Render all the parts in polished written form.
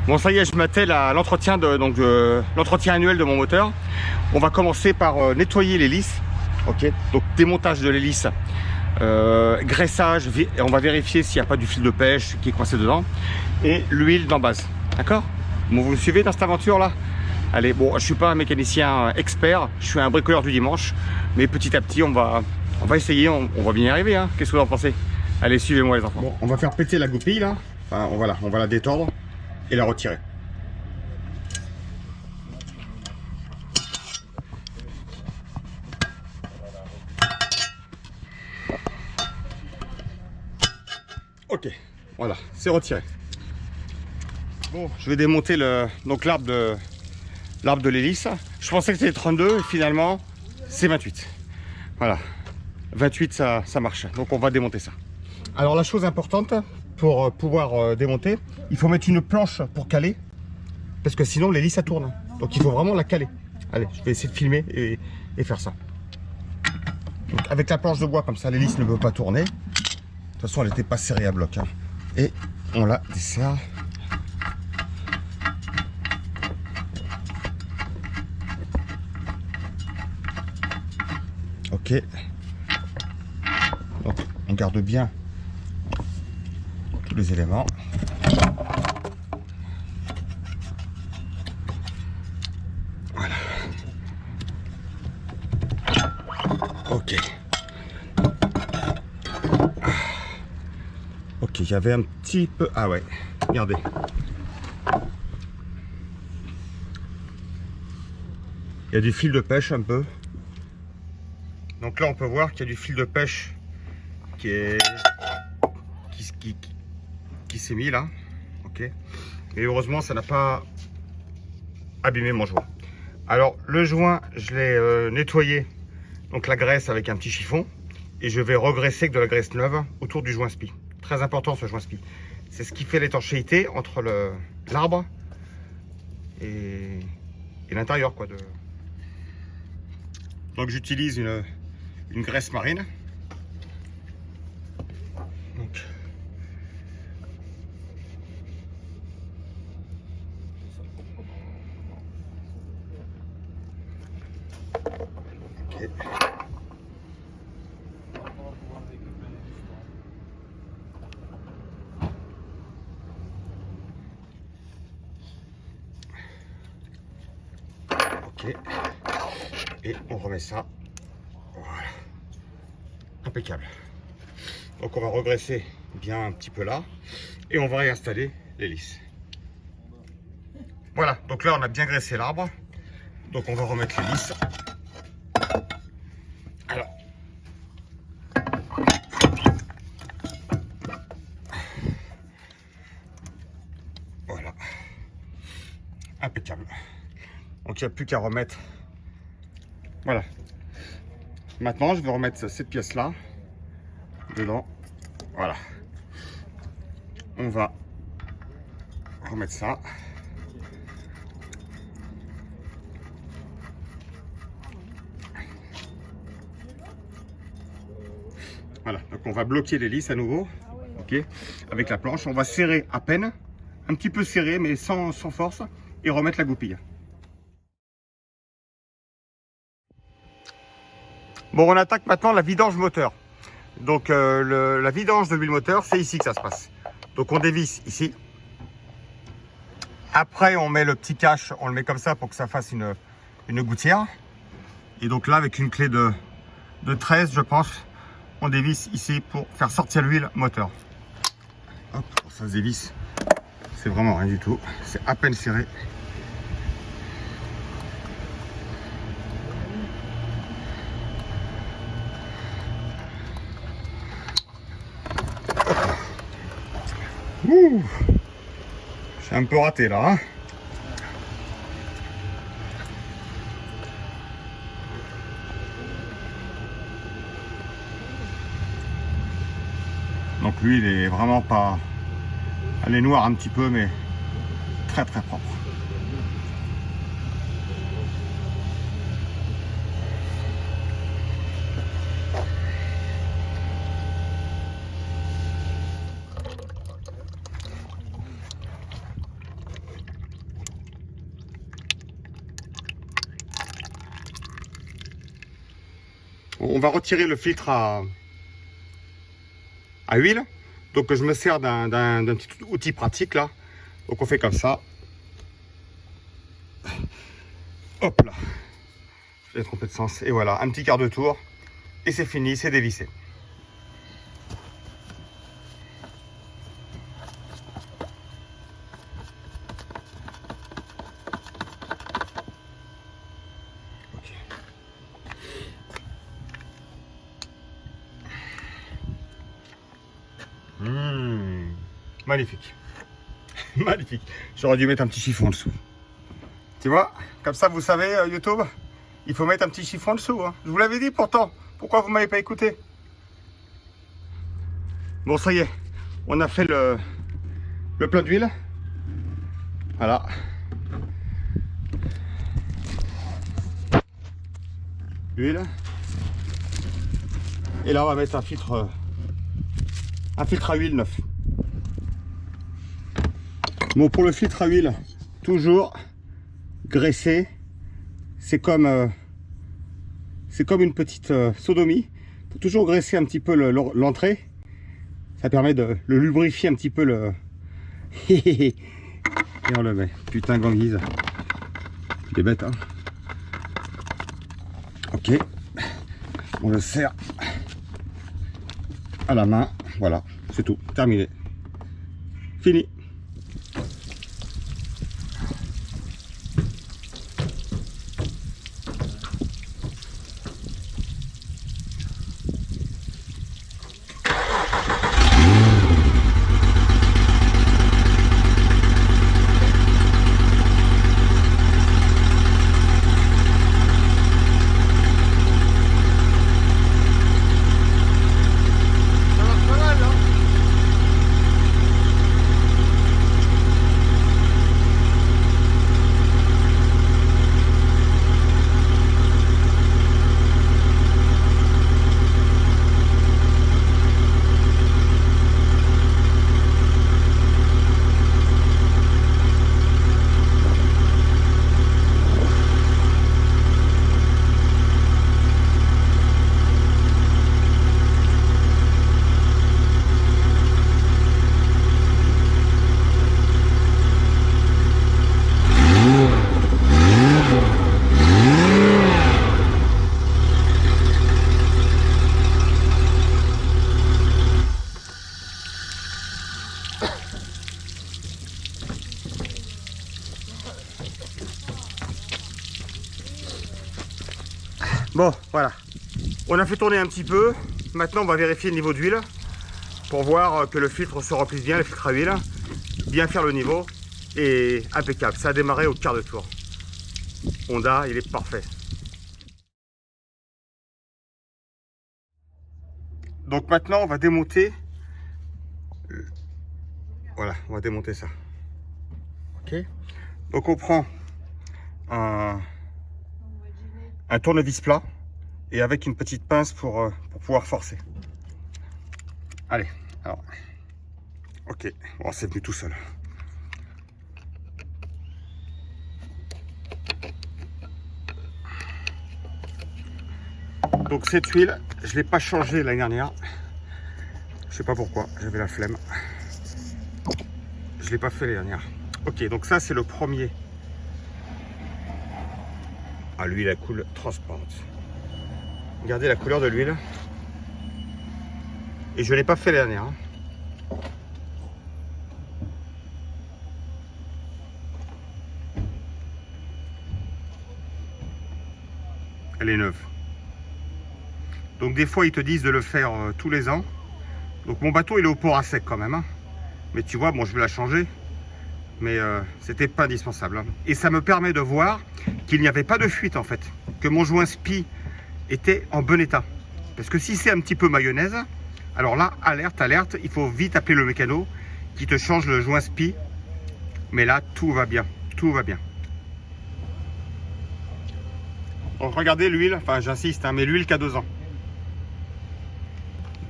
Bon, ça y est, je m'attelle à l'entretien l'entretien annuel de mon moteur. On va commencer par nettoyer l'hélice. Ok, donc démontage de l'hélice, graissage, et on va vérifier s'il n'y a pas du fil de pêche qui est coincé dedans, et l'huile d'embase. D'accord? Bon, vous me suivez dans cette aventure là? Allez, bon, je suis pas un mécanicien expert, je suis un bricoleur du dimanche, mais petit à petit on va essayer, on va bien y arriver, hein. Qu'est-ce que vous en pensez? Allez, suivez-moi les enfants. Bon, on va faire péter la goupille là, enfin on va la détordre et la retirer. Ok, voilà, c'est retiré. Bon, je vais démonter l'arbre de l'hélice. Je pensais que c'était 32 et finalement c'est 28. Voilà, 28 ça marche. Donc on va démonter ça. Alors la chose importante pour pouvoir démonter, il faut mettre une planche pour caler, parce que sinon l'hélice ça tourne. Donc il faut vraiment la caler. Allez, je vais essayer de filmer et faire ça. Donc avec la planche de bois comme ça, l'hélice ne peut pas tourner. De toute façon elle n'était pas serrée à bloc, hein. Et on la desserre. Ok. Donc on garde bien tous les éléments. Voilà. Ok. Ok, il y avait un petit peu... Ah ouais, regardez. Il y a du fil de pêche un peu. Donc là, on peut voir qu'il y a du fil de pêche qui s'est mis là. Ok. Et heureusement, ça n'a pas abîmé mon joint. Alors, le joint, je l'ai nettoyé. Donc la graisse avec un petit chiffon. Et je vais regraisser avec de la graisse neuve autour du joint spi. Très important ce joint spi. C'est ce qui fait l'étanchéité entre l'arbre et l'intérieur quoi. Donc j'utilise une graisse marine. Donc, okay. Ok. Et on remet ça. Voilà. Impeccable. Donc on va regraisser bien un petit peu là. Et on va réinstaller l'hélice. Voilà, donc là on a bien graissé l'arbre. Donc on va remettre l'hélice. Alors. Voilà. Impeccable. Donc il n'y a plus qu'à remettre. Voilà. Maintenant je vais remettre cette pièce là dedans. Voilà. On va remettre ça. Voilà, donc on va bloquer l'hélice à nouveau, ok, avec la planche. On va serrer à peine, un petit peu serré, mais sans force, et remettre la goupille. Bon, on attaque maintenant la vidange moteur. Donc la vidange de l'huile moteur, c'est ici que ça se passe. Donc on dévisse ici. Après, on met le petit cache, on le met comme ça pour que ça fasse une gouttière. Et donc là, avec une clé de 13, je pense, on dévisse ici pour faire sortir l'huile moteur. Hop, ça se dévisse. C'est vraiment rien du tout. C'est à peine serré. Ouh, j'ai un peu raté là, hein. Donc lui, il est vraiment pas... Elle est noire un petit peu, mais très très propre. On va retirer le filtre à huile. Donc je me sers d'un petit outil pratique là. Donc on fait comme ça. Hop là. J'ai trompé de sens. Et voilà, un petit quart de tour. Et c'est fini, c'est dévissé. Magnifique. Magnifique. J'aurais dû mettre un petit chiffon en dessous. Tu vois, comme ça, vous savez, YouTube, il faut mettre un petit chiffon en dessous. Hein. Je vous l'avais dit pourtant. Pourquoi vous ne m'avez pas écouté? Bon, ça y est. On a fait le plein d'huile. Voilà. L'huile. Et là, on va mettre un filtre à huile neuf. Bon, pour le filtre à huile, toujours graisser. C'est comme une petite sodomie. Il faut toujours graisser un petit peu l'entrée. Ça permet de le lubrifier un petit peu le... Et on le met. Putain, ganguise. Il est bête, hein. Ok. On le serre à la main. Voilà, c'est tout. Terminé. Fini. Bon, voilà. On a fait tourner un petit peu. Maintenant, on va vérifier le niveau d'huile pour voir que le filtre se remplisse bien, le filtre à huile. Bien faire le niveau. Et impeccable. Ça a démarré au quart de tour. Honda, il est parfait. Donc maintenant, on va démonter. Voilà, on va démonter ça. Ok. Donc on prend un tournevis plat et avec une petite pince pour pouvoir forcer. Allez, alors. Ok, bon, c'est venu tout seul. Donc cette huile, je ne l'ai pas changée l'année dernière. Je sais pas pourquoi, j'avais la flemme. Je ne l'ai pas fait l'année dernière. Ok, donc ça c'est le premier. Ah, l'huile à coule transparente. Regardez la couleur de l'huile. Et je ne l'ai pas fait l'année dernière. Elle est neuve. Donc des fois ils te disent de le faire tous les ans. Donc mon bateau il est au port à sec quand même. Hein. Mais tu vois, bon, je vais la changer. Mais c'était pas indispensable. Hein. Et ça me permet de voir qu'il n'y avait pas de fuite en fait. Que mon joint spi était en bon état. Parce que si c'est un petit peu mayonnaise, alors là, alerte, alerte, il faut vite appeler le mécano qui te change le joint spi. Mais là, tout va bien. Tout va bien. Donc regardez l'huile, enfin j'insiste, hein, mais l'huile qui a 2 ans.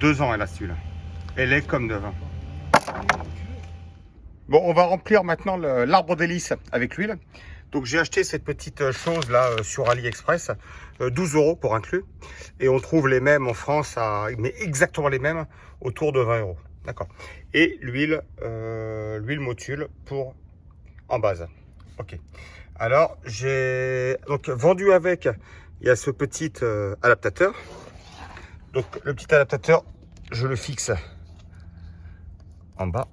2 ans elle a cette huile. Elle est comme neuve. Bon, on va remplir maintenant l'arbre d'hélice avec l'huile. Donc j'ai acheté cette petite chose là sur AliExpress, 12 € pour inclus. Et on trouve les mêmes en France, mais exactement les mêmes, autour de 20 €. D'accord. Et l'huile Motul pour en base. Ok. Alors j'ai donc vendu avec, il y a ce petit adaptateur. Donc le petit adaptateur, je le fixe en bas.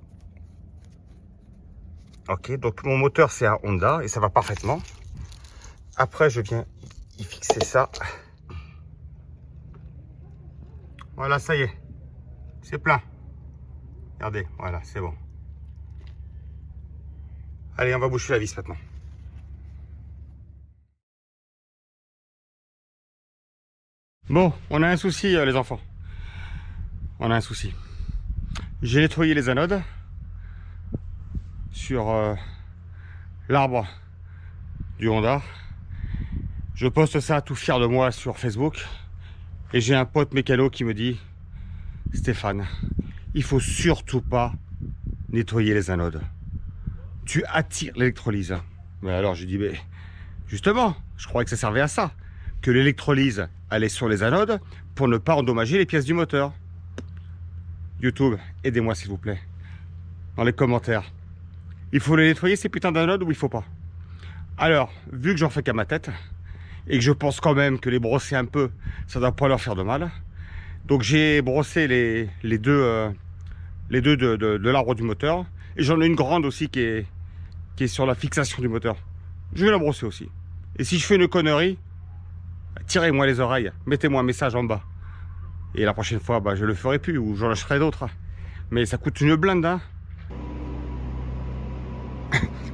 Ok, donc mon moteur c'est un Honda et ça va parfaitement. Après je viens y fixer ça. Voilà, ça y est, c'est plein. Regardez, voilà, c'est bon. Allez, on va boucher la vis maintenant. Bon, on a un souci les enfants. On a un souci. J'ai nettoyé les anodes sur l'arbre du Honda. Je poste ça tout fier de moi sur Facebook. Et j'ai un pote mécano qui me dit: Stéphane, il faut surtout pas nettoyer les anodes. Tu attires l'électrolyse. Mais alors j'ai dit, mais justement, je croyais que ça servait à ça. Que l'électrolyse allait sur les anodes pour ne pas endommager les pièces du moteur. YouTube, aidez-moi s'il vous plaît. Dans les commentaires. Il faut les nettoyer ces putains d'anodes ou il faut pas? Alors, vu que j'en fais qu'à ma tête, et que je pense quand même que les brosser un peu, ça doit pas leur faire de mal. Donc j'ai brossé les deux de l'arbre du moteur. Et j'en ai une grande aussi qui est sur la fixation du moteur. Je vais la brosser aussi. Et si je fais une connerie, tirez-moi les oreilles, mettez-moi un message en bas. Et la prochaine fois, bah, je le ferai plus ou j'en lâcherai d'autres. Mais ça coûte une blinde, hein.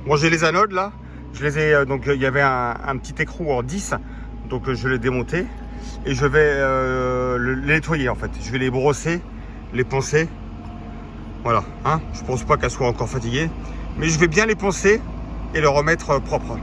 Bon, j'ai les anodes là. Je les ai, donc il y avait un petit écrou en 10. Donc je l'ai démonté. Et je vais les nettoyer en fait. Je vais les brosser, les poncer. Voilà, hein. Je pense pas qu'elles soient encore fatiguées. Mais je vais bien les poncer et les remettre propres.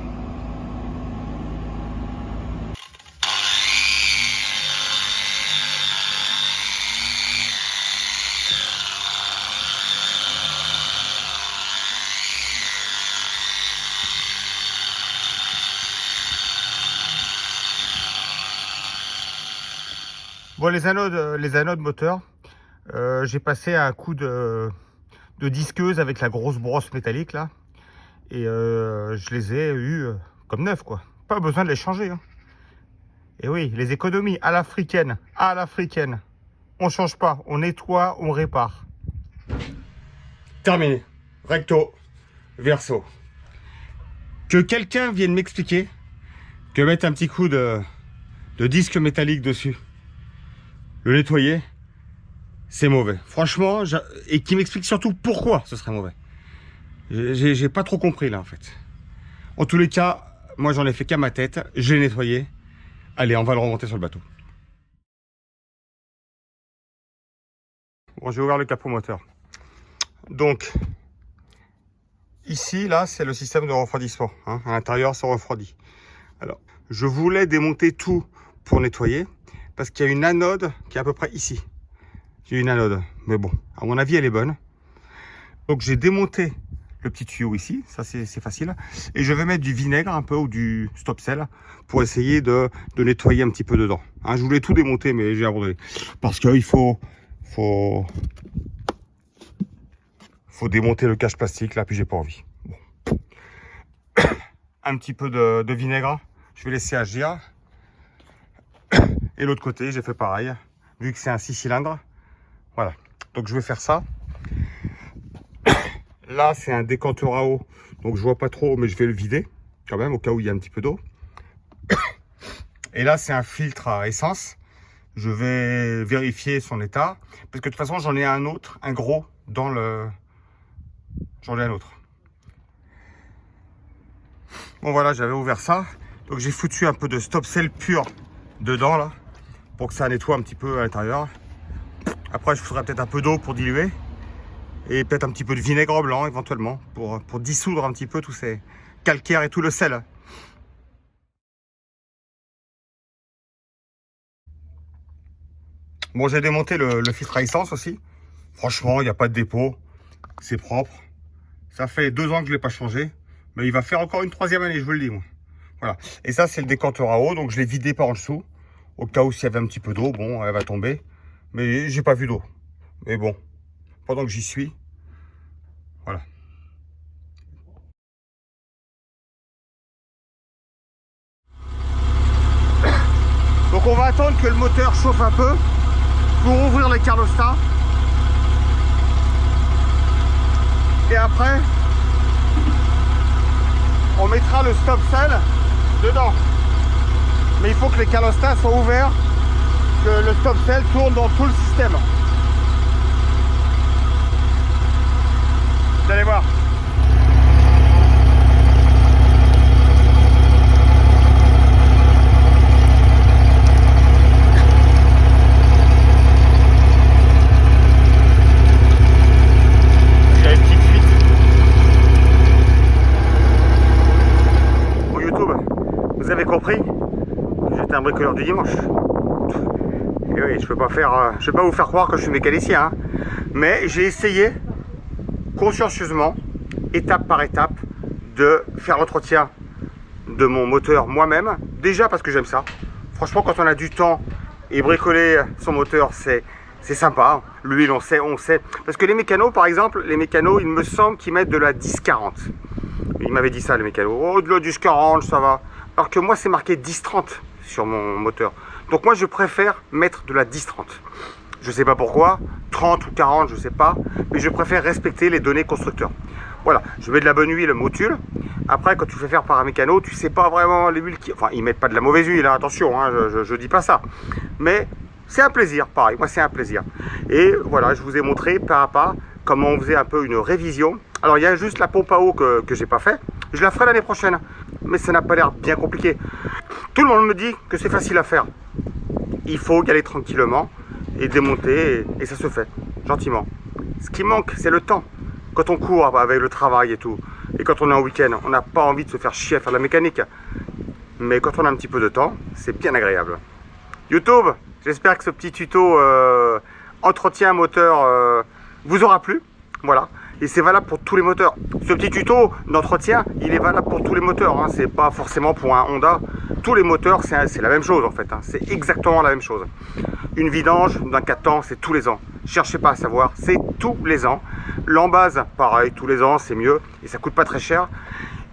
Bon, les anodes moteurs, j'ai passé un coup de disqueuse avec la grosse brosse métallique là. Et je les ai eus comme neufs quoi. Pas besoin de les changer. Hein. Et oui, les économies à l'africaine. À l'africaine. On change pas, on nettoie, on répare. Terminé. Recto, verso. Que quelqu'un vienne m'expliquer que mettre un petit coup de disque métallique dessus, le nettoyer, c'est mauvais. Franchement, et qui m'explique surtout pourquoi ce serait mauvais. J'ai pas trop compris là en fait. En tous les cas, moi j'en ai fait qu'à ma tête, je l'ai nettoyé. Allez, on va le remonter sur le bateau. Bon, j'ai ouvert le capot moteur. Donc, ici, là, c'est le système de refroidissement. Hein. À l'intérieur, ça refroidit. Alors, je voulais démonter tout pour nettoyer, parce qu'il y a une anode qui est à peu près ici. J'ai une anode, mais bon, à mon avis, elle est bonne. Donc, j'ai démonté le petit tuyau ici, ça c'est facile. Et je vais mettre du vinaigre un peu ou du stop-sel pour essayer de nettoyer un petit peu dedans. Hein, je voulais tout démonter, mais j'ai abandonné. Parce qu'il faut démonter le cache plastique là, puis j'ai pas envie. Bon. Un petit peu de vinaigre, je vais laisser agir. Et l'autre côté, j'ai fait pareil, vu que c'est un 6 cylindres. Voilà, donc je vais faire ça. Là, c'est un décanteur à eau, donc je vois pas trop, mais je vais le vider quand même, au cas où il y a un petit peu d'eau. Et là, c'est un filtre à essence. Je vais vérifier son état, parce que de toute façon, j'en ai un autre, un gros, dans le... J'en ai un autre. Bon, voilà, j'avais ouvert ça. Donc, j'ai foutu un peu de stop-sel pur dedans, là, pour que ça nettoie un petit peu à l'intérieur. Après, je ferai peut-être un peu d'eau pour diluer. Et peut-être un petit peu de vinaigre blanc éventuellement pour dissoudre un petit peu tous ces calcaires et tout le sel. Bon, j'ai démonté le filtre à essence aussi. Franchement, il n'y a pas de dépôt. C'est propre. Ça fait 2 ans que je ne l'ai pas changé. Mais il va faire encore une 3e année, je vous le dis, moi. Voilà. Et ça, c'est le décanteur à eau. Donc, je l'ai vidé par en dessous. Au cas où s'il y avait un petit peu d'eau, bon, elle va tomber. Mais j'ai pas vu d'eau. Mais bon, pendant que j'y suis, voilà. Donc, on va attendre que le moteur chauffe un peu pour ouvrir les carlostats. Et après, on mettra le stop cell dedans. Mais il faut que les carlostats soient ouverts, que le stop cell tourne dans tout le système. Vous allez voir. Il y a une petite fuite. Pour YouTube, vous avez compris que j'étais un bricoleur du dimanche. Et oui, je peux pas vous faire croire que je suis mécanicien, hein. Mais j'ai essayé consciencieusement, étape par étape, de faire l'entretien de mon moteur moi-même. Déjà parce que j'aime ça. Franchement, quand on a du temps et bricoler son moteur, c'est sympa. L'huile, on sait. Parce que les mécanos, par exemple, il me semble qu'ils mettent de la 10-40. Il m'avait dit ça, les mécanos. Oh, de la 10-40, ça va. Alors que moi, c'est marqué 10-30 sur mon moteur. Donc moi, je préfère mettre de la 10-30. Je sais pas pourquoi, 30 ou 40, je sais pas, mais je préfère respecter les données constructeurs. Voilà, je mets de la bonne huile Motul. Après, quand tu fais faire par un mécano, tu sais pas vraiment l'huile qui... Enfin, ils mettent pas de la mauvaise huile, hein, attention, hein, je dis pas ça. Mais c'est un plaisir, pareil, moi c'est un plaisir. Et voilà, je vous ai montré pas à pas comment on faisait un peu une révision. Alors, il y a juste la pompe à eau que j'ai pas fait. Je la ferai l'année prochaine, mais ça n'a pas l'air bien compliqué. Tout le monde me dit que c'est facile à faire. Il faut y aller tranquillement et démonter, et ça se fait, gentiment. Ce qui manque, c'est le temps. Quand on court avec le travail et tout, et quand on est en week-end, on n'a pas envie de se faire chier à faire de la mécanique. Mais quand on a un petit peu de temps, c'est bien agréable. YouTube, j'espère que ce petit tuto entretien moteur vous aura plu. Voilà. Et c'est valable pour tous les moteurs. Ce petit tuto d'entretien, il est valable pour tous les moteurs, hein. C'est pas forcément pour un Honda. Tous les moteurs, c'est la même chose en fait, hein. C'est exactement la même chose. Une vidange d'un 4 ans, c'est tous les ans. Cherchez pas à savoir, c'est tous les ans. L'embase, pareil, tous les ans, c'est mieux. Et ça coûte pas très cher.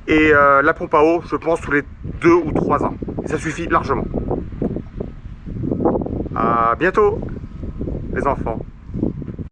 Et la pompe à eau, je pense, tous les 2 ou 3 ans. Et ça suffit largement. À bientôt, les enfants.